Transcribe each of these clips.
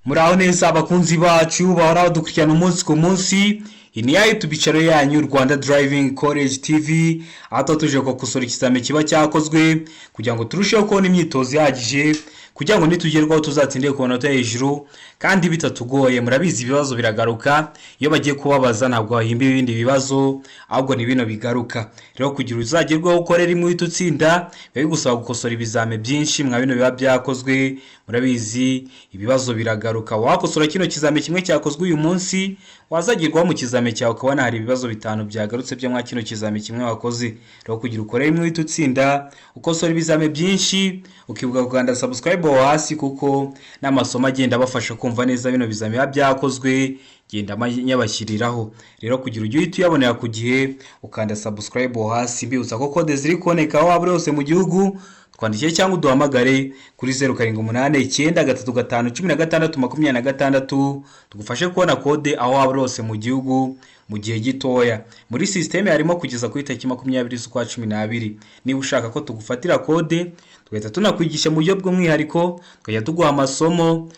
Muraho neza abakunzi bacu bahora badukurikirana umunsi ku munsi. Iyi ni ya YouTube channel yanyu Rwanda Driving College TV, aho tuje gukosora ikizame kiba cyakozwe kugira ngo turusheho kubona imyitozo ihagije, kugira ngo nitugerwaho tuzatsindire ku manota hejuru kandi bitatugoye. Murabizi ibibazo biragaruka, iyo bagiye kubabaza ntabwo bahimba ibindi bibazo, ahubwo ni bino bigaruka. Rero kugira uzagerwaho ukorera imwe utsinda, biba bigusaba gukosora ibizame byinshi mwa bino biba byakozwe. Murabizi ibibazo biragaruka, wakosora kino kizame kimwe cyakozwe uyu munsi, wazagirwaho mu kizame cyawe ukabona hari ibibazo bitanu byagarutse byo mwa kino kizame kimwe wakoze. Rero kugira ukorera imwe utsinda, ukosora ibizame byinshi, ukibuka kuganda subscribe hasi kuko n'amasomo agenda abafasha kumva neza bino bizame biba byakozwe, genda nyabashyiriraho. Rero kugira ujye uhita uyabonera ku gihe, ukanda subscribe hasi. Mbibutsa ko code ziri kuboneka aho waba hose mu gihugu, twandikire cyangwa uduhamagare kuri 0788935626 tugufashe kubona code aho waba hose mu gihugu mu gihe gitoya. Muri systeme harimo kugeza kuri tariki 20 z'ukwa 12. Niba ushaka ko tugufatira code, tugahita tunakwigisha mu buryo bw'umwihariko, tukajya tuguha amasomo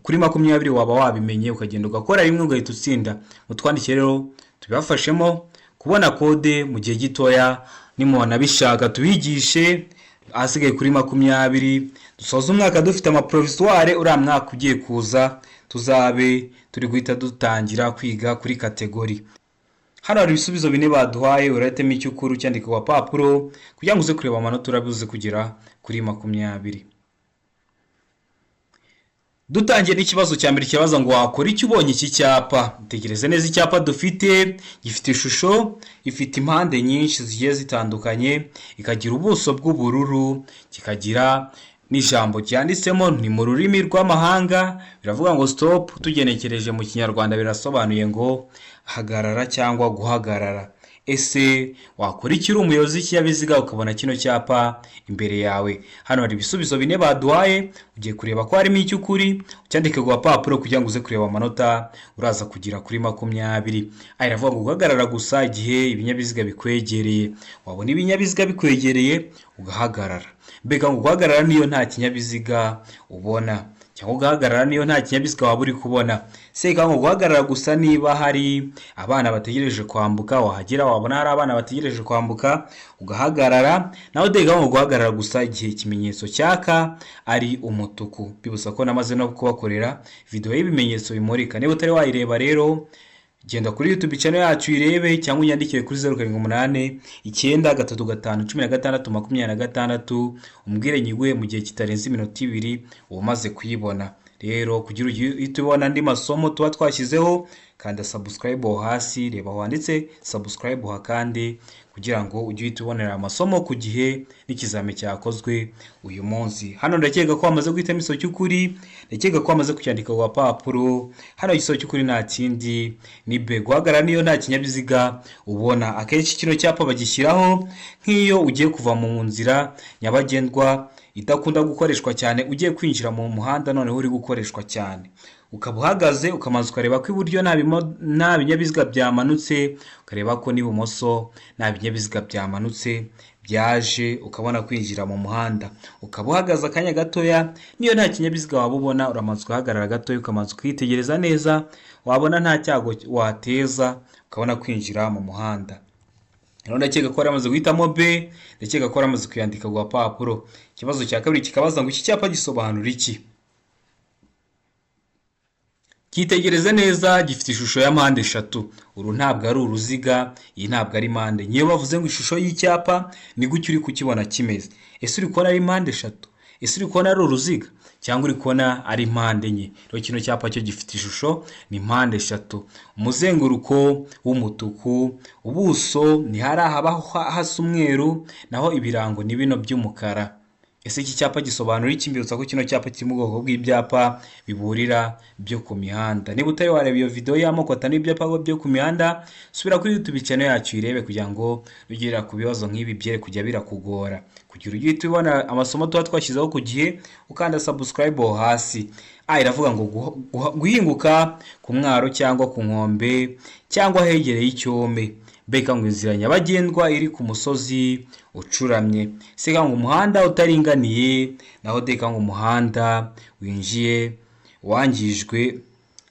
kuri 20 waba wabimenye, ukagenda ugakora rimwe ugahita utsinda. Mutwandikire rero tubafashemo kubona code mu gihe gitoya, nimubona bishaka tubigishe asigaye kuri 20. Dusoza umwaka dufite ama provisoire, uriya mwaka ugiye kuza tuzabe turi guhita dutangira kwiga kuri kategori. Hano hari ibisubizo bine baduhaye, uratema icyukuru cyandika ku papuro kugira ngo uze kureba amanota urabize kugera kuri 20. Dutangiye n'ikibazo cya mbere kibaza ngo wakora iki ubonye iki cyapa. Tegereze neza icyapa dufite, gifite ishusho, ifite impande nyinshi zigiye zitandukanye, ikagira ubuso bw'ubururu, kikagira n'ijambo cyanditsemo ni mu rurimi rw'amahanga, biravuga ngo stop. Tugenekereje mu kinyarwanda birasobanuye ngo hagarara cyangwa guhagarara. Ese wakora iki uri umuyobozi w'ikinyabiziga ukabona kino cyapa imbere yawe? Hano hari ibisubizo bine baduhaye, ugiye kureba ko harimo icy'ukuri, ucyandike ku papuro kugira ngo uze kureba amanota uraza kugira kuri 20. Iravuga ngo guhagarara gusa igihe ibinyabiziga bikwegereye. Wabona ibinyabiziga bikwegereye ugahagarara. Mbega ngo guhagarara niyo nta kinyabiziga ubona, cyangwa ugahagarara niyo nta kinyabiziga waba uri kubona. Seka ngo guhagarara gusa niba hari abana bategereje kwambuka, wahagera wabona hari abana bategereje kwambuka ugahagarara. Naho dega ngo guhagarara gusa igihe ikimenyetso cyaka ari umutuku. Bibusa ko namaze no kubakorera video y'ibimenyetso bimurika. Niba utari wayireba rero, genda kuri YouTube channel yacu irebe cyangwa unyandikire kuri 0788351626 umbwire nyigwe mu gihe kitarenze iminota 2 umaze kuyibona. Rero kugira uhite ubona andi masomo tuba twashyizeho, kanda subscribe hasi, reba wanditse subscribe hakande kugira ngo ujye uhita ubonera amasomo ku gihe n'ikizame cyakozwe uyu munsi. Hano ndakeka ko amaze guhitamo iso cy'ukuri, ndakeka ko amaze kucyandika ku papuro. Hano iso cy'ukuri nta kindi ni B. Guhagarara niyo nta kinyabiziga ubona. Akenshi kino cyapa bagishyiraho nk'iyo ugiye kuva mu nzira nyabagendwa idakunda gukoreshwa cyane, ugiye kwinjira mu muhanda noneho uri gukoreshwa cyane, ukaba uhagaze ukamaze ukareba ko iburyo nta binyabiziga byamanutse, ukareba ko n'ibumoso nta binyabiziga byamanutse byaje, ukabona kwinjira mu muhanda. Ukaba uhagaze akanya gatoya, niyo nta kinyabiziga waba ubona, uramaze guhagarara gatoya ukamaze kwitegereza neza, wabona nta cyago wateza, ukabona kwinjira mu muhanda. Rero ndakeka ko aramaze guhitamo B, ndakeka ko aramaze kuyandika ku papuro. Ikibazo cya kabiri kikabaza ngo iki cyapa gisobanura iki. Kitegereze neza, gifite ishusho ya mpande eshatu. Uru ntabwo ari uruziga, iyi ntabwo ari mpande. Niyo bavuze ngo ishusho y'icyapa ni gutyo uri kukibona kimeze. Ese uri kubona ari mpande eshatu? Ese uri kubona ari uruziga cyangwa uri kubona ari mpande enye? Rero kino cyapa cyo gifite ishusho ni mpande eshatu. Umuzenguruko w'umutuku, ubuso ni hari ahaba hasa umweru, naho ibirango ni bino by'umukara. Ese iki cyapa gisobanura iki? Mbibutsa ko kino cyapa kiri mu bwoko bw'ibyapa biburira byo ku mihanda. Niba utari wareba iyo video y'amoko atanu y'ibyapa byo ku mihanda, subira kuri YouTube channel yacu irebe kugira ngo ugera ku bibazo nk'ibi byere kujya birakugora. Kugira ujye tubona amasomo tuba twashyizeho ku gihe, ukanda subscribe hasi. Iravuga ngo guhinguka ku mwaro cyangwa ku nkombe cyangwa hegereye icyome. Mbega ngo inzira nyabagendwa iri ku musozi ucuramye. Seka ngo umuhanda utaringaniye, naho deka ngo umuhanda winjiye wangijwe.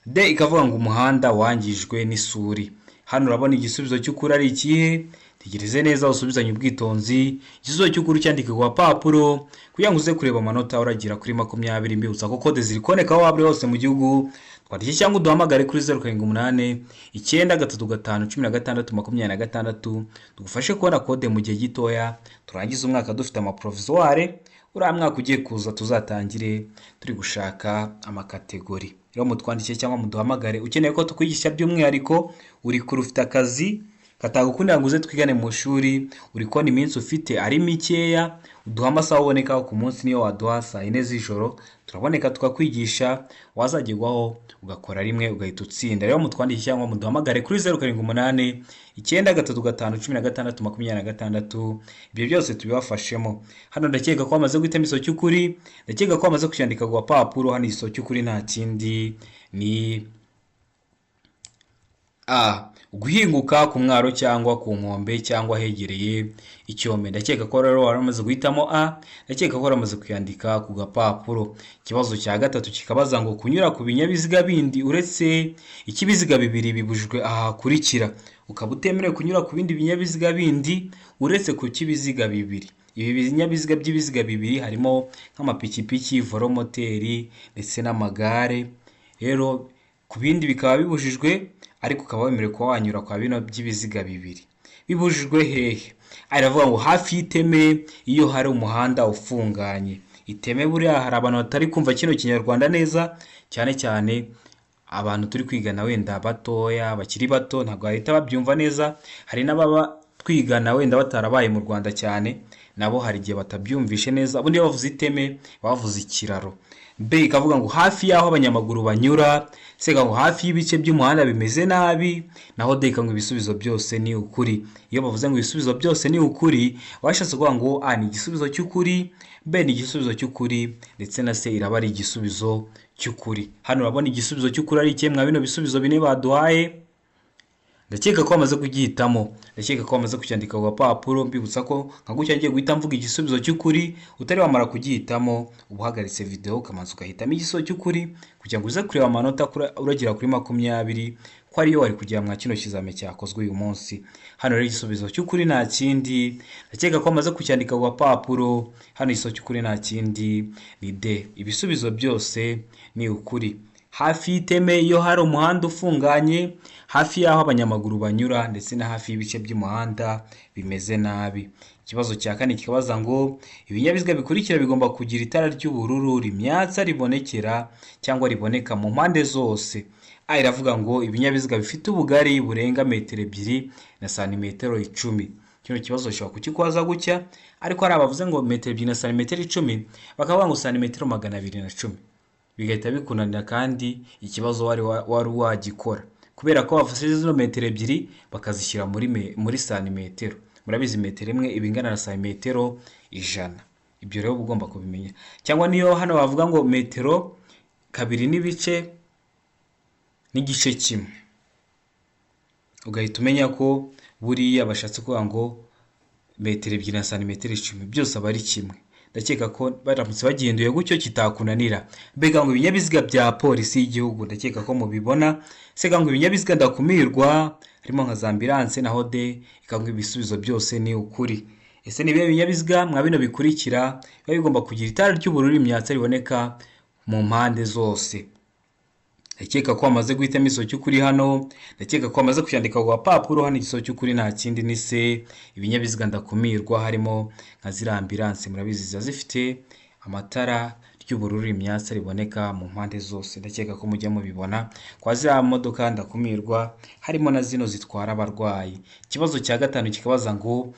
D ikavuga ngo umuhanda wangijwe n'isuri. Hano urabona igisubizo cy'ukuri ari ikihe? Tegereze neza usubizanye ubwitonzi. Igisubizo cy'ukuri cyandike ku papuro kugira ngo uze kureba amanota uragira kuri 20. Mbibutsa ko kode ziri koneka aho waba hose mu gihugu. Twandike cyangwa uduhamagare kuri 0789 935 16 26 tugufashe kubona kode mu gihe gitoya. Turangiza umwaka dufite amaprovisoire. Uriya mwaka ugiye kuza tuzatangire turi gushaka amakategori. Rero mutwandikiye cyangwa muduhamagare ukeneye ko tukwigisha by'umwihariko, uri kuri ufite akazi katagukundira ngo uze twigane mu shuri, uri kona iminsi ufite ari mikeya, uduha amasaha uboneka ku munsi, niyo waduha saa 4 z'ijoro turaboneka tukakwigisha, wazagerwaho ugakora rimwe ugahita utsinda. Rero mutwandikiye cyangwa muduhamagare kuri 0789 935 16 26. Ibyo byose tubibafashemo. Hano ndakeka ko amaze guhitamo isomo cy'ukuri, ndakeka ko amaze kucyandika ku papuro. Hano isomo cy'ukuri nta kindi ni guhinguka ku mwaro cyangwa ku nkombe cyangwa hegereye icyome. Ndakeka ko rero waramaze guhitamo ndakeka ko waramaze kuyandika ku gapapuro. Ikibazo cya gatatu kikabaza ngo kunyura ku binyabiziga bindi uretse ikibiziga bibiri bibujijwe ahakurikira. Ukaba utemerewe kunyura ku bindi binyabiziga bindi uretse ku kibiziga bibiri. Ibi binyabiziga by'ibiziga bibiri harimo nk'amapikipiki, volomoteri ndetse n'amagare. Rero ku bindi bikaba bibujijwe, ariko ukaba wemerewe kuba wanyura kwa bino by'ibiziga bibiri. Bibujijwe hehe? Aravuga ngo hafi y'iteme iyo hari umuhanda ufunganye. Iteme buriya hari abantu batari kumva kino kinyarwanda neza, cyane cyane abantu turi kwigana wenda batoya, bakiri bato ntabwo bahita babyumva neza. Hari n'ababa twigana wenda batarabaye mu Rwanda cyane, nabo hari igihe batabyumvishe neza. Ubundi bavuze iteme bavuze ikiraro. B ikavuga ngo hafi y'aho abanyamaguru banyura. C ngo hafi y'ibice by'umuhanda bimeze nabi. Naho D ngo ibisubizo byose ni ukuri. Iyo bavuze ngo ibisubizo byose ni ukuri, washatse kuvuga ngo A ni igisubizo cy'ukuri, B ni igisubizo cy'ukuri, ndetse na C iraba ari igisubizo cy'ukuri. Hano urabona igisubizo cy'ukuri ari ikemwa bino bisubizo bine baduhaye. Ndakeka ko amaze kugihitamo, ndakeka ko amaze kucyandika ku gapapuro. Mbibutsa ko nka gutya ngiye guhita mvuga igisubizo cy'ukuri, utari wamara kugihitamo ubuhagaritse video ukamanza ugahitamo igisubizo cy'ukuri kugira ngo uze kureba amanota uragira kuri 20 ko ariyo wari kugira mwa kino kizame cyakozwe uyu munsi. Hano rero igisubizo cy'ukuri nta kindi, ndakeka ko amaze kucyandika ku gapapuro. Hano igisubizo cy'ukuri nta kindi ni D. Ibisubizo byose ni ukuri. Hafi y'iteme iyo hari umuhanda ufunganye, hafi y'aho abanyamaguru banyura, ndetse na hafi y'ibice by'umuhanda bimeze nabi. Ikibazo cya kane kikabaza ngo ibinyabiziga bikurikira bigomba kugira itara ry'ubururu rimyatsa ribonekera cyangwa riboneka mu mpande zose. Iravuga ngo ibinyabiziga bifite ubugari burenga metero 2 na santimetero 10. Kino kibazo gishobora kukikwaza gutya, ariko hari abavuze ngo metero 2 na santimetero 10 bakavuga ngo santimetero 210. Bigahita bikunanira kandi ikibazo wari wagikora, kubera ko bafashe izo metero 2 bakazishyira muri santimetero. Murabizi metero imwe ibingana na santimetero 100. Ibyo rero ugomba kubimenya. Cyangwa niyo hano bavuga ngo metero 2 n'igice kimwe, ugahita umenya ko buriya bashatse kuvuga ngo metero 2 na santimetero 10 byose aba ari kimwe. Ndakeka ko baramutse bagenduye gutyo kitakunanira. Mbega ngo ibinyabiziga bya polisi y'igihugu, ndakeka ko mubibona. Sega ngo ibinyabiziga ndakumirwa harimo nka ambulance, naho D ikanga ibisubizo byose ni ukuri. Ese nibihe binyabiziga mwa bino bikurikira biba bigomba kugira itara ry'ubururu imyatsa riboneka mu mpande zose? Ndakeka ko amaze guhitamo isomo cy'ukuri hano, ndakeka ko amaze kucyandika ku gapapuro. Hano isomo cy'ukuri nta kindi ni C. Ibinyabiziga ndakumirwa harimo nka ziriya ambulance, murabizi ziba zifite amatara ry'ubururu imyatsa riboneka mu mpande zose. Ndakeka ko mujya mubibona. Kwa ziriya modoka ndakumirwa harimo na zino zitwara abarwayi. Ikibazo cya gatanu kikabaza ngo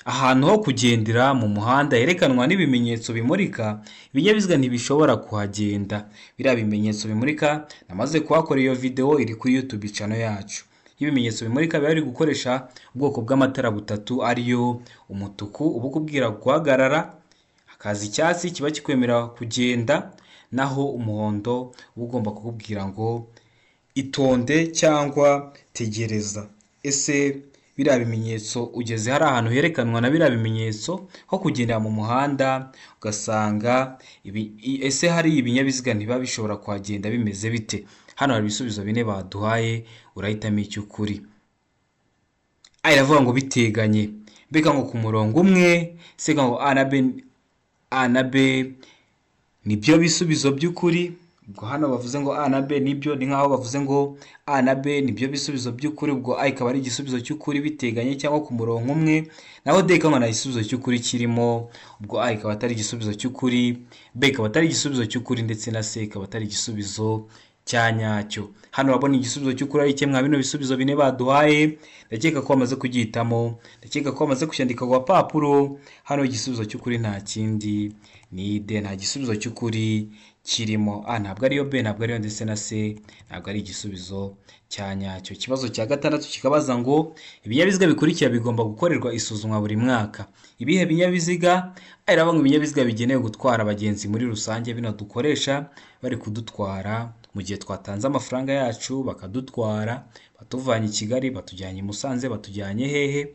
ahantu ho kugendera mu muhanda yerekanwa n'ibimenyetso bimurika, ibinyabiziga ntibishobora kuhagenda. Biriya bimenyetso bimurika namaze kuhakora iyo video iri kuri YouTube channel yacu. Ibimenyetso bimurika biba biri gukoresha ubwoko bw'amatara butatu, ariyo umutuku uba ukubwira guhagarara, hakaza icyatsi kiba kikwemera kugenda, naho umuhondo uba ugomba kukubwira ngo itonde cyangwa tegereza. Ese biriya bimenyetso ugeze hari ahantu herekanwa na biriya bimenyetso ho kugendera mu muhanda ugasanga ese hari ibinyabiziga ntibiba bishobora kuhagenda bimeze bite? Hano hari ibisubizo bine baduhaye urahitamo icy'ukuri. Iravuga ngo biteganye, mbega ngo ku murongo umwe, sega ngo A na B nibyo bisubizo by'ukuri. Ubwo hano bavuze ngo A na B nibyo, ni nkaho bavuze ngo A na B nibyo bisubizo by'ukuri, ubwo A ikaba ari igisubizo cy'ukuri biteganye cyangwa ku murongo umwe, naho D ikaba nta gisubizo cy'ukuri kirimo, ubwo A ikaba atari igisubizo cy'ukuri, B ikaba atari igisubizo cy'ukuri, ndetse na C ikaba atari igisubizo cya nyacyo. Hano urabona igisubizo cy'ukuri ari kimwe bino bisubizo bine baduhaye, ndakeka ko bamaze kugihitamo, ndakeka ko bamaze kucyandika ku gapapuro. Hano igisubizo cy'ukuri nta kindi ni D, nta gisubizo cy'ukuri kirimo. A ntabwo ariyo, B ntabwo ariyo, ndetse na C ntabwo ari igisubizo cya nyacyo. Ikibazo cya gatandatu kikabaza ngo ibinyabiziga bikurikira bigomba gukorerwa isuzumwa buri mwaka. Ibihe binyabiziga? Iravuga ngo ibinyabiziga bigenewe gutwara abagenzi muri rusange, bino dukoresha bari kudutwara mu gihe twatanze amafaranga yacu bakadutwara, batuvanye i Kigali batujyanye i Musanze, batujyanye hehe,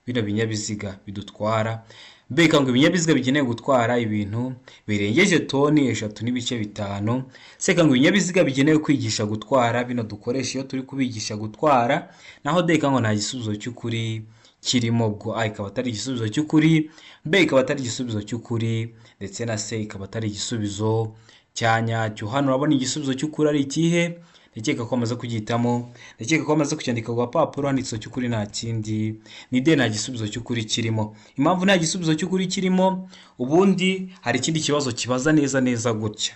bino binyabiziga bidutwara. Mbega ngo ibinyabiziga bigenewe gutwara ibintu birengeje toni 3.5. Seka ngo ibinyabiziga bigenewe kwigisha gutwara, bino dukoresha iyo turi kubigisha gutwara, naho D ngo nta gisubizo cy'ukuri kirimo, ubwo A ikaba atari igisubizo cy'ukuri, B ikaba atari igisubizo cy'ukuri, ndetse na C ikaba atari igisubizo cya nyacyo. Hano urabona igisubizo cy'ukuri ari ikihe? Ndakeka ko bamaze kugihitamo, ndakeka ko bamaze kucyandika ku gapapuro. Handitseho cy'ukuri nta kindi ni D, nta gisubizo cy'ukuri kirimo. Impamvu nta gisubizo cy'ukuri kirimo, ubundi hari ikindi kibazo kibaza neza gutya,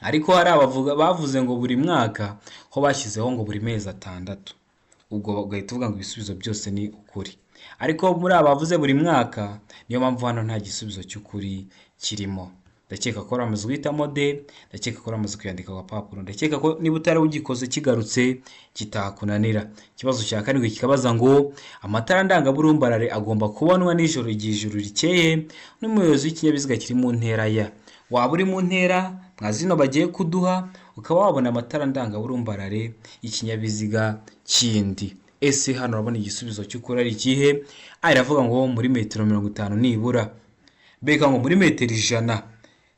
ariko hari bavuze ngo buri mwaka, ho bashyizeho ngo buri mezi 6, ubwo ugahita uvuga ngo ibisubizo byose ni ukuri. Ariko muri aba bavuze buri mwaka, niyo mpamvu hano nta gisubizo cy'ukuri kirimo. Ndakeka ko bamaze guhitamo D, ndakeka ko bamaze kuyandika ku gapapuro, ndakeka ko niba utari ugikoze kigarutse kitakunanira. Ikibazo cya karindwi kikabaza ngo amatara ndangaburumbarare agomba kubonwa nijoro igihe ijuru rikeye n'umuyobozi w'ikinyabiziga kiri mu ntera ya. Waba uri mu ntera mwa zino bagiye kuduha, ukaba wabona amatara ndangaburumbarare y'ikinyabiziga kindi. Ese hano urabona igisubizo cy'ukuri ari ikihe? Iravuga ngo muri metero 50 nibura, B ngo muri metero 100,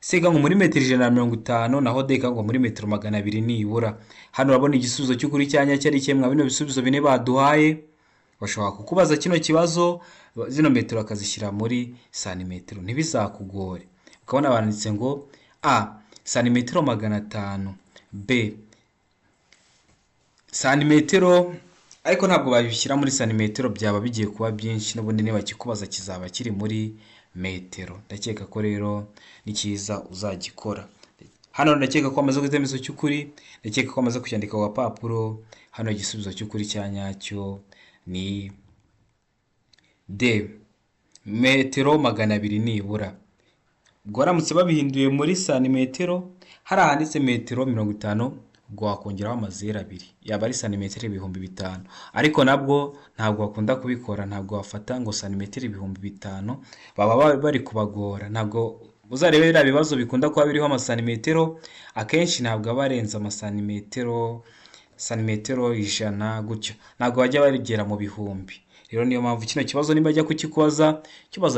C ngo muri metero 150, naho D ngo muri metero 200 nibura. Hano urabona igisubizo cy'ukuri cyanya cyari kimwe bino bisubizo bine baduhaye. Bashobora kukubaza kino kibazo, zino metero akazishyira muri santimetero, ntibizakugore. Ukabona banditse ngo A santimetero 500, B santimetero, ariko ntabwo babishyira muri santimetero, byaba bigiye kuba byinshi, n'ubundi niba kikubaza kizaba kiri muri metero. Ndakeka ko rero ni cyiza uzagikora. Hano ndakeka ko amaze guhitamo igisubizo cy'ukuri, ndakeka ko amaze kucyandika ku gapapuro. Hano igisubizo cy'ukuri cya nyacyo ni D, metero 200 nibura. Ubwo baramutse babihinduye muri santimetero, hari ahanditse metero 50, ubwo wakongeraho amazeru 2, yaba ari santimetero 5,000. Ariko nabwo ntabwo bakunda kubikora, ntabwo wafata ngo santimetero 5,000, baba bari kubagora. Ntabwo uzarebe biriya bibazo bikunda kuba biriho amasantimetero, akenshi ntabwo aba arenze amasantimetero 100 gutyo, ntabwo bajya bagera mu bihumbi. Rero niyo mpamvu kino kibazo niba ajya kukikubaza,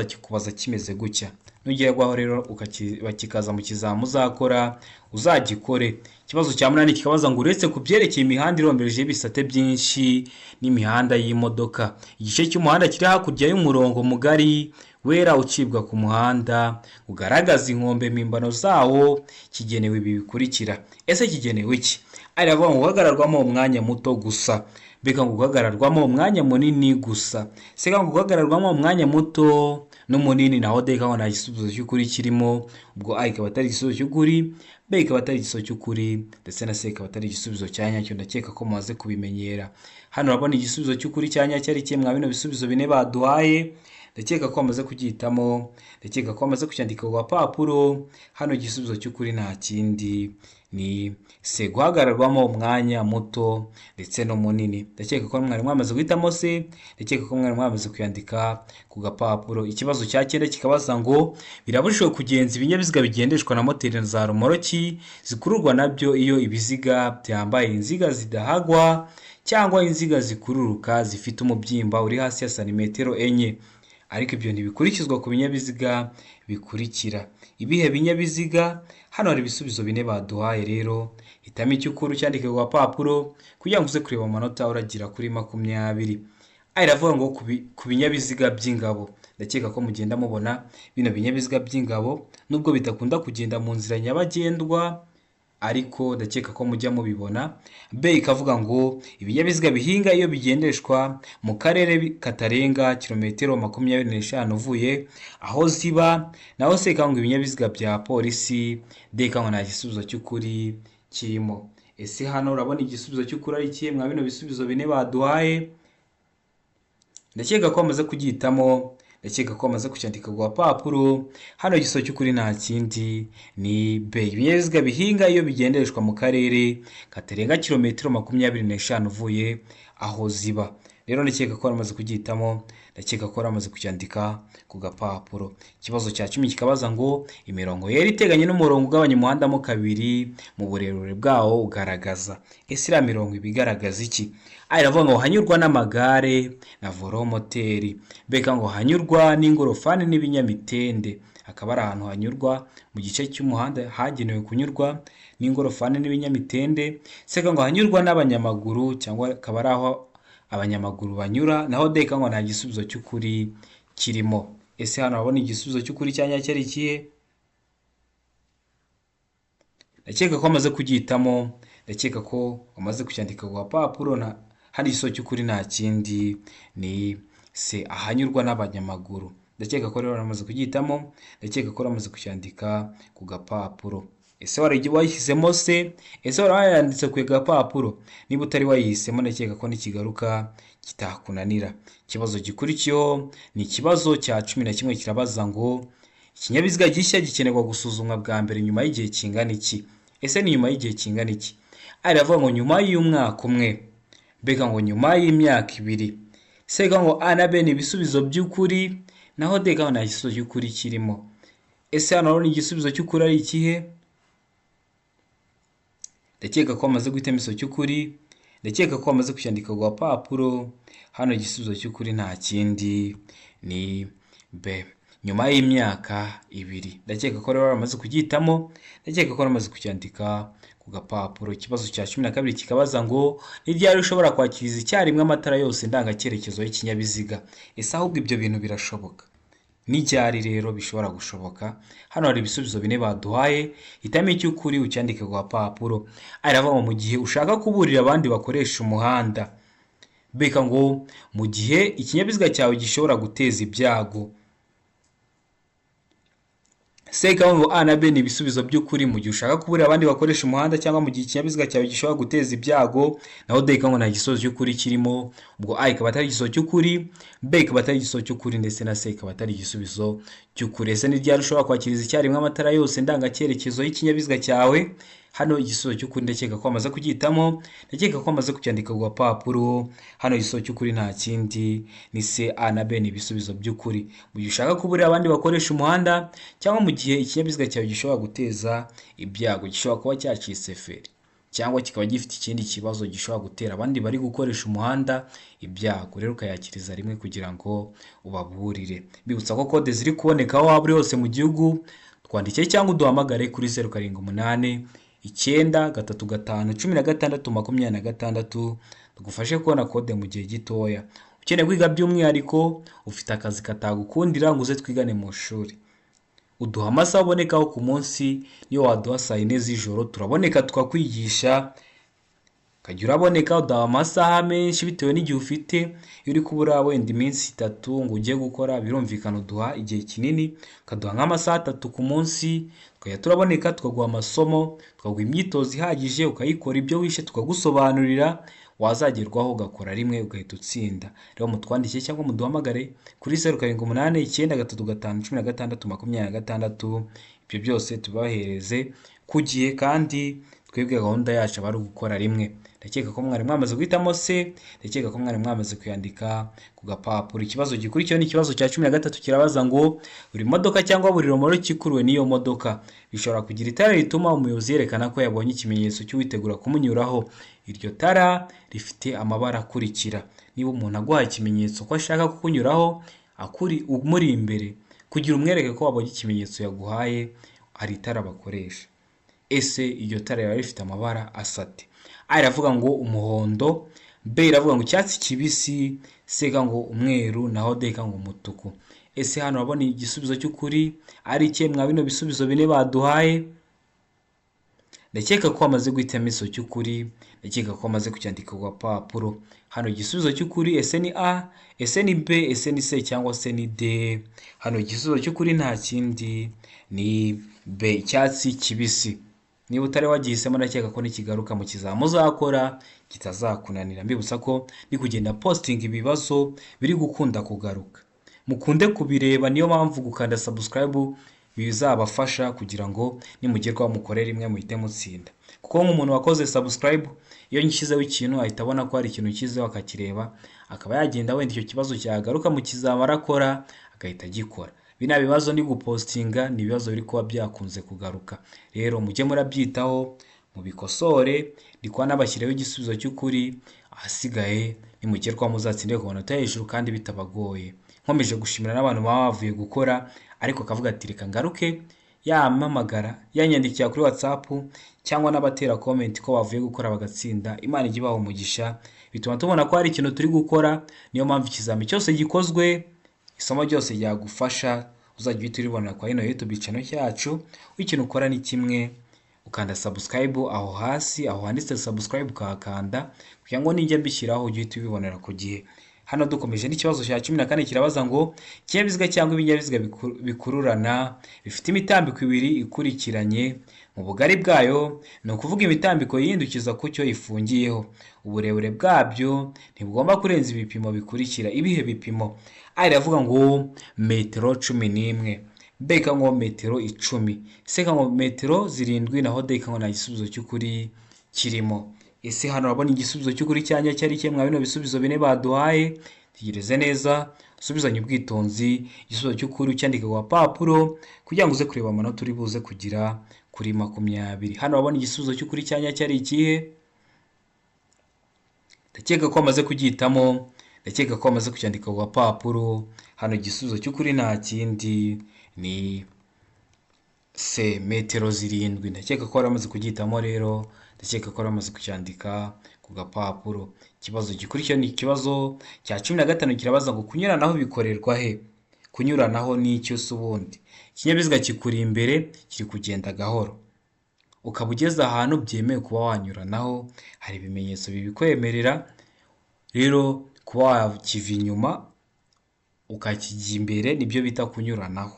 kikubaza kimeze gutya. Nugerwaho rero bakikaza mu kizamu uzakora, uzagikore. Ikibazo cya 8 kikabaza ngo uretse ku byerekeye imihanda irombereje ibisate byinshi n'imihanda y'imodoka, igice cy'umuhanda kiri hakurya y'umurongo mugari wera ucibwa ku muhanda ugaragaza inkombe mpimbano zawo kigenewe ibi bikurikira. Ese kigenewe iki? Iravuga ngo guhagararwamo umwanya muto gusa, mbega ngo guhagararwamo umwanya munini gusa. Seka ngo guhagararwamo umwanya muto n'umunini, naho D ngo nta gisubizo cy'ukuri kirimo, ubwo A ikaba atari igisubizo cy'ukuri, B ikaba atari igisubizo cy'ukuri, ndetse na C ikaba atari igisubizo cya nyacyo. Ndakeka ko mumaze kubimenyera. Hano urabona igisubizo cy'ukuri cya nyacyo ari kimwe bino bisubizo bine baduhaye. Ndakeka ko bamaze kugihitamo, ndakeka ko bamaze kucyandika ku gapapuro. Hano igisubizo cy'ukuri nta kindi ni C, guhagararwamo umwanya muto ndetse no munini. Ndakeka ko mwari mwamaze guhitamo C, ndakeka ko mwari mwamaze kuyandika ku gapapuro. Ikibazo cya 9 kikabaza ngo birabujijwe kugenza ibinyabiziga bigendeshwa na moteri za rumoroki zikururwa nabyo iyo ibiziga byambaye inziga zidahagwa cyangwa inziga zikururuka zifite umubyimba uri hasi ya santimetero enye. Ariko ibyo ntibikurikizwa ku binyabiziga bikurikira. Ibihe binyabiziga? Hano hari ibisubizo bine baduhaye rero, hitamo icyo ukora ucyandike ku gapapuro kugira ngo uze kureba amanota uragira kuri 20. Iravuga ngo ku binyabiziga by'ingabo. Ndakeka ko mugenda mubona bino binyabiziga by'ingabo nubwo bitakunda kugenda mu nzira nyabagendwa, ariko ndakeka ko mujya mubibona. B ikavuga ngo ibinyabiziga bihinga iyo bigendeshwa mu karere katarenga kilometero 25 uvuye aho ziba. Naho C ikavuga ibinyabiziga bya polisi. D ikavuga nta gisubizo cy'ukuri kirimo. Ese hano urabona igisubizo cy'ukuri ari ikihe mwa bino bisubizo bine baduhaye? Ndakeka ko amaze kugihitamo, ndakeka ko amaze kucyandika ku gapapuro. Hano igisubizo cy'ukuri nta kindi ni B, ibinyabiziga bihinga iyo bigendeshwa mu karere katarenga kilometero 25 uvuye aho ziba. Rero ndakeka ko amaze kugihitamo, ndakeka ko amaze kucyandika ku gapapuro. Ikibazo cya 10 kikabaza ngo imirongo yera iteganye n'umurongo ugabanya umuhanda mo kabiri mu burebure bwawo ugaragaza. Ese iriya mirongo ibigaragaza iki? Iravuga ngo hanyurwa n'amagare na volomoteri. Beka ngo hanyurwa n'ingorofani n'ibinyamitende. Akaba ari ahantu hanyurwa mu gice cy'umuhanda hagenewe kunyurwa n'ingorofani n'ibinyamitende. Seka ngo hanyurwa n'abanyamaguru cyangwa akaba ari aho abanyamaguru banyura. Naho deka ngo nta gisubizo cy'ukuri kirimo. Ese hano urabona igisubizo cy'ukuri cyanyacyo ari ikihe? Ndakeka ko amaze kugihitamo, ndakeka ko amaze kucyandika ku gapapuro. Hari igisubizo cy'ukuri nta kindi ni C, ahanyurwa n'abanyamaguru. Ndakeka ko rero amaze kugihitamo, ndakeka ko amaze kucyandika ku gapapuro. Ese wayihisemo C? Ese warayanditse ku gapapuro? Niba utari wayihisemo ndakeka ko nikigaruka kitakunanira. Ikibazo gikurikiyeho ni ikibazo cya 11 kirabaza ngo ikinyabiziga gishya gikenerwa gusuzumwa bwa mbere nyuma y'igihe kingana iki? Ese ni nyuma y'igihe kingana iki? Iravuga ngo nyuma y'umwaka umwe. Beka ngo nyuma y'imyaka 2. Seka ngo A na B ni ibisubizo by'ukuri, naho D ngo nta gisubizo cy'ukuri kirimo. Ese hano urabona igisubizo cy'ukuri ari ikihe? Ndakeka ko amaze guhitamo igisubizo cy'ukuri, ndakeka ko amaze kucyandika ku gapapuro. Hano igisubizo cy'ukuri nta kindi ni B, nyuma y'imyaka 2. Ndakeka ko rero amaze kugihitamo, ndakeka ko amaze kucyandika ku gapapuro. Ikibazo cya 12 kikabaza ngo ni ryari ushobora kwakiriza icyarimwe amatara yose ndangacyerekezo y'ikinyabiziga? Ese ahubwo ibyo bintu birashoboka? Ni ryari rero bishobora gushoboka? Hano hari ibisubizo bine baduhaye, hitamo icy'ukuri ucyandike ku gapapuro. Iravuga ngo mu gihe ushaka kuburira abandi bakoresha umuhanda. Beka ngo mu gihe ikinyabiziga cyawe gishobora guteza ibyago. Seka ngo A na B ni ibisubizo by'ukuri mu gihe ushaka kuburira abandi bakoresha umuhanda cyangwa mu gihe ikinyabiziga cyawe gishobora guteza ibyago. Naho D ngo nta gisubizo cy'ukuri kirimo. Ubwo A ikaba atari igisubizo cy'ukuri, B ikaba atari igisubizo cy'ukuri, ndetse na C ikaba atari igisubizo cy'ukuri. Ese ni ryari ushobora kwakiriza icyarimwe amatara yose ndangacyerekezo y'ikinyabiziga cyawe? Hano igisubizo cy'ukuri ndakeka ko amaze kugihitamo, ndakeka ko amaze kucyandika ku gapapuro. Hano igisubizo cy'ukuri nta kindi ni C, A na B ni ibisubizo by'ukuri. Mu gihe ushaka kuburira abandi bakoresha umuhanda cyangwa mu gihe ikinyabiziga cyawe gishobora guteza ibyago, gishobora kuba cyacitse feri cyangwa kikaba gifite ikindi kibazo gishobora gutera abandi bari gukoresha umuhanda ibyago, rero ukayakiriza rimwe kugira ngo ubaburire. Bibutsa ko kode ziri kuboneka aho waba uri hose mu gihugu. Twandike cyangwa uduhamagare kuri 0788 tugufashe kubona kode mu gihe gitoya. Ukeneye kwiga by'umwihariko, ufite akazi katagukundira ngo uze twigane mu shuri, uduha amasaha abonekaho ku munsi. Niyo waduha saa 4 z'ijoro turaboneka tukakwigisha. Ukajya uraboneka udaha amasaha menshi bitewe n'igihe ufite. Iyo uri kubura wenda iminsi 3 ngo ugiye gukora, birumvikana uduha igihe kinini, ukaduha nk'amasaha 3 ku munsi. Tukajya turaboneka tukaguha amasomo, tukaguha imyitozo ihagije, ukayikora ibyo wishe tukagusobanurira, wazagerwaho ugakora rimwe ugahita utsinda. Rero mutwandike cyangwa muduhamagare kuri 0789351626. Ibyo byose tubahereze ku gihe kandi twebwe gahunda yacu aba ari ugukora rimwe. Ndakeka ko mwari mwamaze guhitamo C, ndakeka ko mwari mwamaze kuyandika ku gapapuro. Ikibazo gikurikiyeho ni ikibazo cya 13 kirabaza ngo buri modoka cyangwa buri romoro kikuruwe n'iyo modoka bishobora kugira itara rituma umuyobozi yerekana ko yabonye ikimenyetso cy'uwitegura kumunyuraho. Iryo tara rifite amabara akurikira. Niba umuntu aguhaye ikimenyetso ko ashaka kukunyuraho umuri imbere, kugira umwereke ko wabonye ikimenyetso yaguhaye, hari itara bakoresha. Ese iryo tara riba rifite amabara asate? A iravuga ngo umuhondo, B iravuga ngo icyatsi kibisi, C ngo umweru, naho D ngo umutuku. Ese hano urabona igisubizo cy'ukuri ari cye mwa bino bisubizo bine baduhaye? Ndakeka ko amaze guhitamo iso cy'ukuri, ndakeka ko amaze kucyandika ku gapapuro. Hano igisubizo cy'ukuri ese ni A, ese ni B, ese ni C cyangwa se ni D? Hano igisubizo cy'ukuri nta kindi ni B, icyatsi kibisi. Niba utari wagihisemo ndakeka ko nikigaruka mu kizamu uzakora kitazakunanira. Mbibutsa ko ni kugenda posting ibibazo biri gukunda kugaruka. Mukunde kubireba, niyo mpamvu gukanda subscribe bizabafasha kugira ngo nimugerwaho mukorere imwe muhite mutsinda. Kuko nk'umuntu wakoze subscribe, iyo nshyizeho ikintu ahita abona ko hari ikintu cyizeho akakireba, akaba yagenda wenda icyo kibazo cyagaruka mu kizamu arakora agahita agikora. Bina bibazo ni gupostinga ni ibibazo biri kuba byakunze kugaruka. Rero mujye murabyitaho mubikosore, ndikwa nabashyireho igisubizo cy'ukuri, ahasigaye nimugerwaho muzatsinde ku manota hejuru kandi bitabagoye. Nkomeje gushimira n'abantu bavuye gukora ariko akavuga ati reka ngaruke, yamamagara yanyandikira kuri WhatsApp cyangwa n'abatera comment ko bavuye gukora bagatsinda. Imana ijye ibaha umugisha, bituma tubona ko hari ikintu turi gukora. Niyo mpamvu ikizami cyose gikozwe, isomo ryose ryagufasha uzajya uhita uribona kwa ino YouTube channel cyacu. Ikintu ukora ni kimwe, ukanda subscribe aho hasi, aho handitse subscribe ukahakanda kugira ngo ninjye mbishyiraho ujye uhita ubibonera ku gihe. Hano dukomeje n'ikibazo cya 14 kirabaza ngo ikinyabiziga cyangwa ibinyabiziga bikururana bifite imitambiko ibiri ikurikiranye mu bugari bwayo, ni ukuvuga imitambiko yihindukiza ku cyo ifungiyeho. Uburebure bwabyo ntibugomba kurenza ibipimo bikurikira. Ibihe bipimo? A iravuga ngo metero 11, B ngo metero 10, C ngo metero 7, naho D ngo nta gisubizo cy'ukuri kirimo. Ese hano urabona igisubizo cy'ukuri cyanya cyari cye mwa bino bisubizo bine baduhaye? Tegereze neza, usubizanye ubwitonzi, igisubizo cy'ukuri cyandika ku gapapuro kugira ngo uze kureba amanota uri buze kugira kuri 20. Hano urabona igisubizo cy'ukuri cyanya cyari ikihe? Ndakeka ko amaze kugihitamo, ndakeka ko amaze kucyandika ku gapapuro. Hano igisubizo cy'ukuri nta kindi ni C, metero 7. Ndakeka ko aramaze kugihitamo rero, ndakeka ko aramaze kucyandika ku gapapuro. Ikibazo gikurikiyeho ni ikibazo cya 15 kirabaza ngo kunyuranaho bikorerwa he? Kunyuranaho ni icyo se ubundi? Ikinyabiziga kikuri imbere kiri kugenda gahoro, ukaba ugeze ahantu byemewe kuba wanyuranaho, hari ibimenyetso bibikwemerera. Rero kuba wakiva inyuma ukakijya imbere nibyo bita kunyuranaho.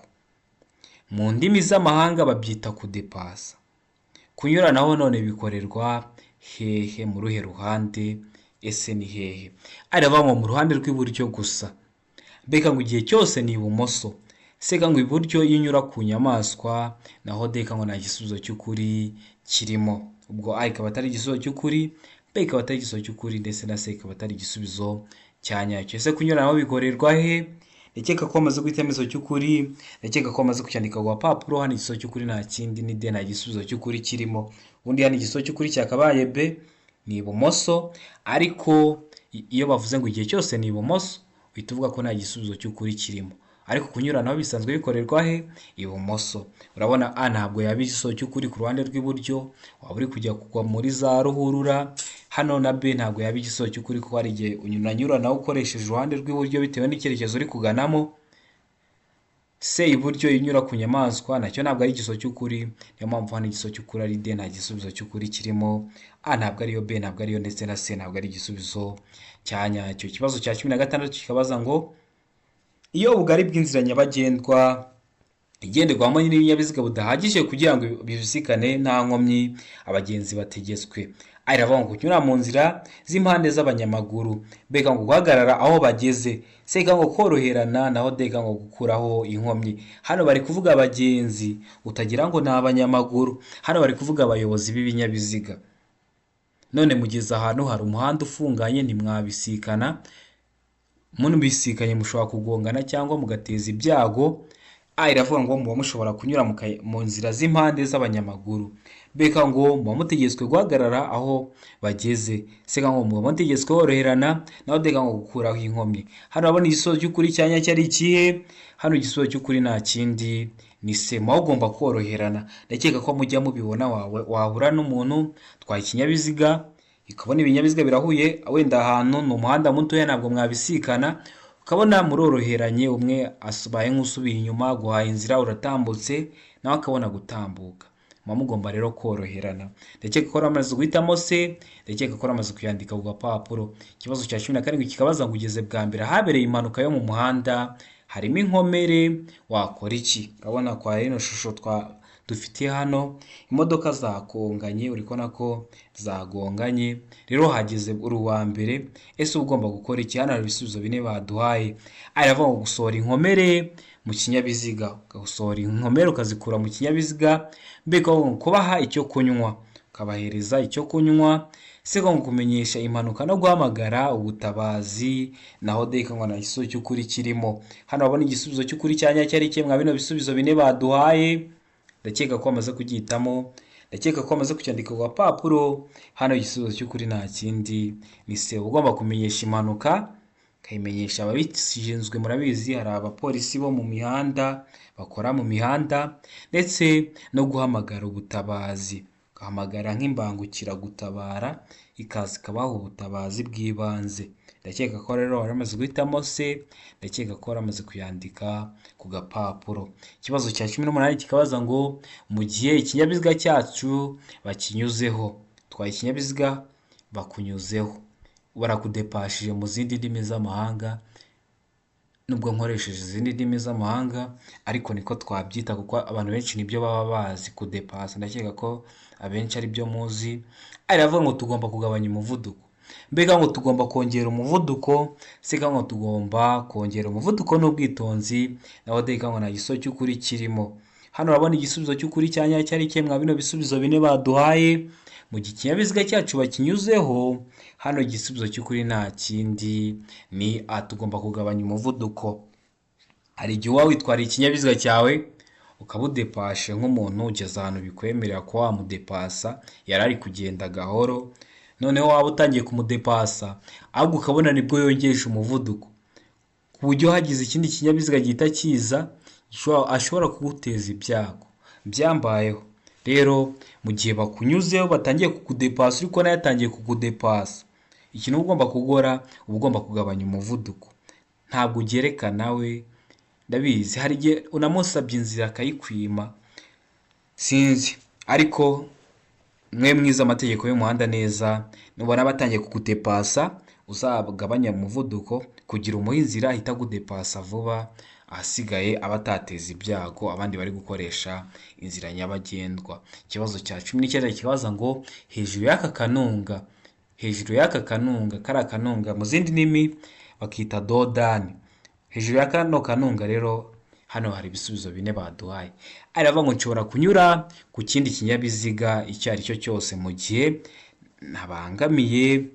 Mu ndimi z'amahanga babyita kudepasa. Kunyuranaho none bikorerwa hehe, mu ruhe ruhande? Ese ni hehe? Aravuga mu ruhande rw'iburyo gusa. B ngo igihe cyose ni ibumoso, C ngo iburyo iyo unyura ku nyamaswa, naho D ngo nta gisubizo cy'ukuri kirimo. Ubwo A ikaba atari igisubizo cy'ukuri, B ikaba atari igisubizo cy'ukuri, ndetse na C ikaba atari igisubizo cyanyacyo. Ese kunyuranaho bikorerwa he? Ndakeka ko amaze guhitamo igisubizo cy'ukuri, ndakeka ko amaze kucyandika ku gapapuro. Hano igisubizo cy'ukuri nta kindi ni D, nta gisubizo cy'ukuri kirimo. Ubundi hano igisubizo cy'ukuri cyakabaye B, ni ibumoso. Ariko iyo bavuze ngo igihe cyose ni ibumoso, uhita uvuga ko nta gisubizo cy'ukuri kirimo. Ariko kunyuranaho bisanzwe bikorerwa he? Ibumoso. Urabona A ntabwo yaba igisubizo cy'ukuri ku ruhande rw'iburyo, waba uri kujya kugwa muri za ruhurura. Hano na B ntabwo yaba igisubizo cy'ukuri kuko hari igihe unyuranaho ukoresheje uruhande rw'iburyo bitewe n'icyerekezo uri kuganamo. C iburyo inyura ku nyamaswa, nacyo ntabwo ari igisubizo cy'ukuri. Niyo mpamvu hano igisubizo cy'ukuri ari D, nta gisubizo cy'ukuri kirimo. A ntabwo ariyo, B ntabwo ariyo, ndetse na C ntabwo ari igisubizo cyanyacyo. Ikibazo cya 16 kikabaza ngo iyo ubugari bw'inzira nyabagendwa igenderwamo n'ibinyabiziga budahagije kugira ngo bibisikane nta nkomyi abagenzi bategetswe. Iravuga ngo kunyura mu nzira z'impande z'abanyamaguru, mbega ngo guhagarara aho bageze, seka ngo koroherana, naho deka ngo gukuraho inkomyi. Hano bari kuvuga abagenzi utagira ngo ni abanyamaguru, hano bari kuvuga abayobozi b'ibinyabiziga. None mugeze ahantu hari umuhanda ufunganye, ntimwabisikana, mubisikanye mushobora kugongana cyangwa mugateza ibyago. Iravuga ngo muba mushobora kunyura mu nzira z'impande z'abanyamaguru, mbega ngo muba mutegetswe guhagarara aho bageze, seka ngo muba mutegetswe koroherana, naho deka ngo gukuraho inkomyi. Hano urabona igisubizo cy'ukuri cya nyacyo ari ikihe? Hano igisubizo cy'ukuri nta kindi ni se, muba ugomba koroherana. Ndakeka ko mujya mubibona, wahura n'umuntu utwaye ikinyabiziga, ukabona ibinyabiziga birahuye, wenda ahantu ni umuhanda mutoya ntabwo mwabisikana, ukabona muroroheranye, umwe asubaye nk'usubiye inyuma, guhaye inzira, uratambutse nawe akabona gutambuka. Muba mugomba rero koroherana. Ndakeka ko uramaze guhitamo se, ndakeka ko uramaze kuyandika ku gapapuro. Ikibazo cya 17 kikabaza ngo ugeze bwa mbere ahabereye impanuka yo mu muhanda, harimo inkomere, wakora iki? Urabona kwa rino shusho dufitiye hano, imodoka zakonganye, uri kubona ko zagonganye, rero hageze uri uwa mbere, ese uba ugomba gukora iki? Hano hari ibisubizo 4 baduhaye. Aravuga ngo gusohora inkomere mu kinyabiziga, ugasohora inkomere ukazikura mu kinyabiziga, mbega ngo kubaha icyo kunywa, ukabahereza icyo kunywa, seka ngo kumenyesha impanuka no guhamagara ubutabazi, naho deka ngo nta gisubizo cy'ukuri kirimo. Hano urabona igisubizo cy'ukuri cya nyacyo ari kimwe bino bisubizo 4 baduhaye. Ndakeka ko amaze kugihitamo, ndakeka ko amaze kucyandika ku gapapuro. Hano igisubizo cy'ukuri nta kindi ni se, ugomba kumenyesha impanuka, kayimenyesha ababishinzwe. Murabizi hari abapolisi bo mu mihanda, bakora mu mihanda, ndetse no guhamagara ubutabazi, ugahamagara nk'imbangukiragutabara ikaza ikabaha ubutabazi bw'ibanze. Ndakeka ko rero waramaze guhitamo se, ndakeka ko waramaze kuyandika ku gapapuro. Ikibazo cya 18 kikabaza ngo mu gihe ikinyabiziga cyacu bakinyuzeho, twaye ikinyabiziga bakunyuzeho, barakudepashije mu zindi ndimi z'amahanga. Nubwo nkoresheje izindi ndimi z'amahanga, ariko niko twabyita kuko abantu benshi nibyo baba bazi, kudepasa. Ndakeka ko abenshi ari byo muzi. Aravuga ngo tugomba kugabanya umuvuduko, mbega ngo tugomba kongera umuvuduko, seka ngo tugomba kongera umuvuduko n'ubwitonzi, naho deka ngo nta gisubizo cy'ukuri kirimo. Hano urabona igisubizo cy'ukuri cya nyacyo ari kimwe bino bisubizo 4 baduhaye. Mu gihe ikinyabiziga cyacu bakinyuzeho, hano igisubizo cy'ukuri nta kindi ni tugomba kugabanya umuvuduko. Hari igihe uba witwariye ikinyabiziga cyawe ukabudepashe, nk'umuntu ugeze ahantu bikwemerera ko wamudepasa, yari ari kugenda gahoro, noneho waba utangiye kumudepasa, ahubwo ukabona nibwo yongeje umuvuduko, ku buryo hagize ikindi kinyabiziga gihita kiza, ashobora kuguteza ibyago. Byambayeho rero mu gihe bakunyuzeho, batangiye kukudepasa, ariko nawe yatangiye kukudepasa, ikintu ugomba gukora, uba ugomba kugabanya umuvuduko. Ntabwo ugereka nawe, ndabizi hari igihe unamusabye inzira akayikwima, sinzi, ariko mwe mwiza amategeko y'umuhanda neza, nubona batangiye kukudepasa, uzagabanya umuvuduko kugira umuhe inzira ahita agudepasa vuba, ahasigaye abatateza ibyago abandi bari gukoresha inzira nyabagendwa. Ikibazo cya 19 kibaza ngo hejuru y'aka kanunga, hejuru y'aka kanunga, kari akanunga mu zindi ndimi bakita dodani, hejuru ya kano kanunga rero hano hari ibisubizo 4 baduhaye. Aravuga ngo nshobora kunyura ku kindi kinyabiziga icyo ari cyo cyose mu gihe nabangamiye,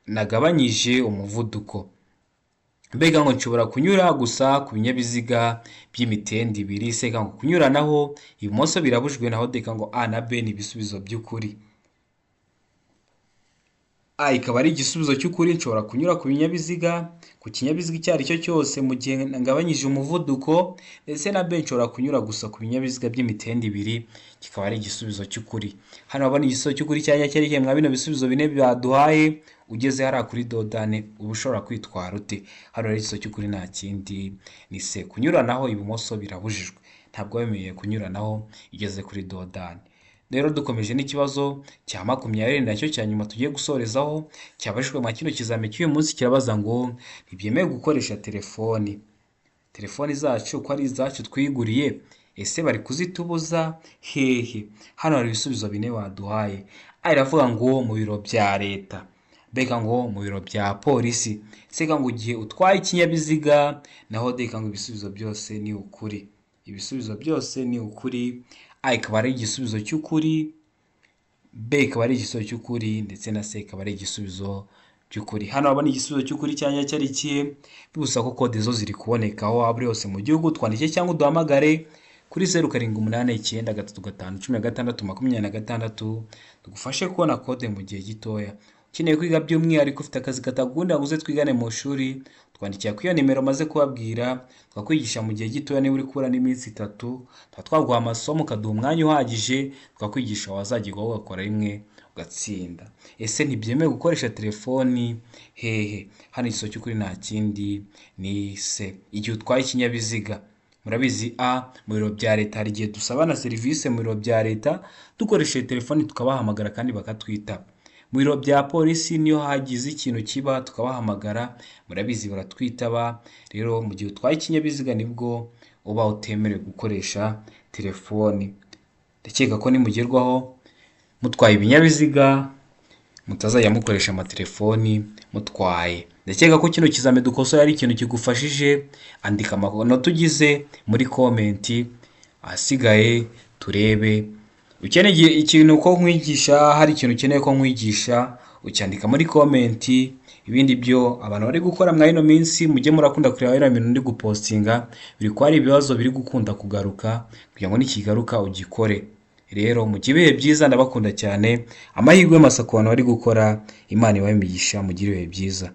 nagabanyije umuvuduko, mbega ngo nshobora kunyura gusa ku binyabiziga by'imitende 2, seka ngo kunyuranaho ibumoso birabujwe, naho deka ngo A na B ni ibisubizo by'ukuri. Ikaba ari igisubizo cy'ukuri, nshobora kunyura ku binyabiziga, ku kinyabiziga icyo ari cyo cyose mu gihe ngabanyije umuvuduko, ndetse na B nshobora kunyura gusa ku binyabiziga by'imitende 2, kikaba ari igisubizo cy'ukuri. Hano babona igisubizo cy'ukuri cya nyacyo ari kimwe bino bisubizo 4 baduhaye. Ugeze hariya kuri dodane uba ushobora kwitwara ute? Hano rero igisubizo cy'ukuri nta kindi ni se, kunyuranaho ibumoso birabujijwe, ntabwo wemerewe kunyuranaho igeze kuri dodane. Rero dukomeje n'ikibazo cya 20 nacyo cya nyuma tugiye gusorezaho, cyabajijwe mu kino kizame cy'uyu munsi. Kirabaza ngo ntibyemewe gukoresha telefoni zacu ko ari izacu twiguriye, ese bari kuzitubuza hehe? Hano hari ibisubizo bine baduhaye. Iravuga ngo mu biro bya leta, beka ngo mu biro bya polisi, seka ngo igihe utwaye ikinyabiziga, naho deka ngo ibisubizo byose ni ukuri. Ibisubizo byose ni ukuri. A ikaba ari igisubizo cy'ukuri, B ikaba ari igisubizo cy'ukuri, ndetse na C ikaba ari igisubizo cy'ukuri. Hano urabona igisubizo cy'ukuri cyanya cyari kihe, bigusa ko kode zo ziri kuboneka aho waba uri hose mu gihugu. Twandike cyangwa uduhamagare kuri 0789931626 tugufashe kubona kode mu gihe gitoya. Ukeneye kwiga by'umwihariko ufite akazi katagunda ngo uze twigane mu shuri, twandikira ku iyo nimero maze kubabwira, twakwigisha mu gihe gitoya. Niba uri kubura n'iminsi 3, tuba twaguha amasomo ukaduha umwanya uhagije, twakwigisha wazagirwa ugakora rimwe ugatsinda. Ese ntibyemewe gukoresha telefoni hehe? Hano igisubizo cy'ukuri nta kindi ni C, igihe utwaye ikinyabiziga. Murabizi A, mu biro bya leta hari igihe dusabana serivisi mu biro bya leta dukoresheje telefoni tukabahamagara kandi bakatwitaba. Mu biro bya polisi niyo hagize ikintu kiba tukabahamagara, murabizi baratwitaba. Rero mu gihe utwaye ikinyabiziga nibwo uba utemerewe gukoresha telefoni. Ndakeka ko nimugerwaho mutwaye ibinyabiziga mutazajya mukoresha amatelefoni mutwaye. Ndakeka ko kino kizame dukosoye ari ikintu kigufashije. Andika amanota ugize muri komenti, ahasigaye turebe. Ukeneye ikintu ko nkwigisha, hari ikintu ukeneye ko nkwigisha, ucyandika muri komenti. Ibindi byo abantu bari gukora mwa ino minsi, mujye murakunda kureba ino bintu ndi gupostinga, biri ko ari ibibazo biri gukunda kugaruka, kugira ngo nikigaruka ugikore. Rero mu gihe byiza, ndabakunda cyane. Amahirwe masa ku bantu bari gukora. Imana ibahe imigisha, mugire ibihe byiza.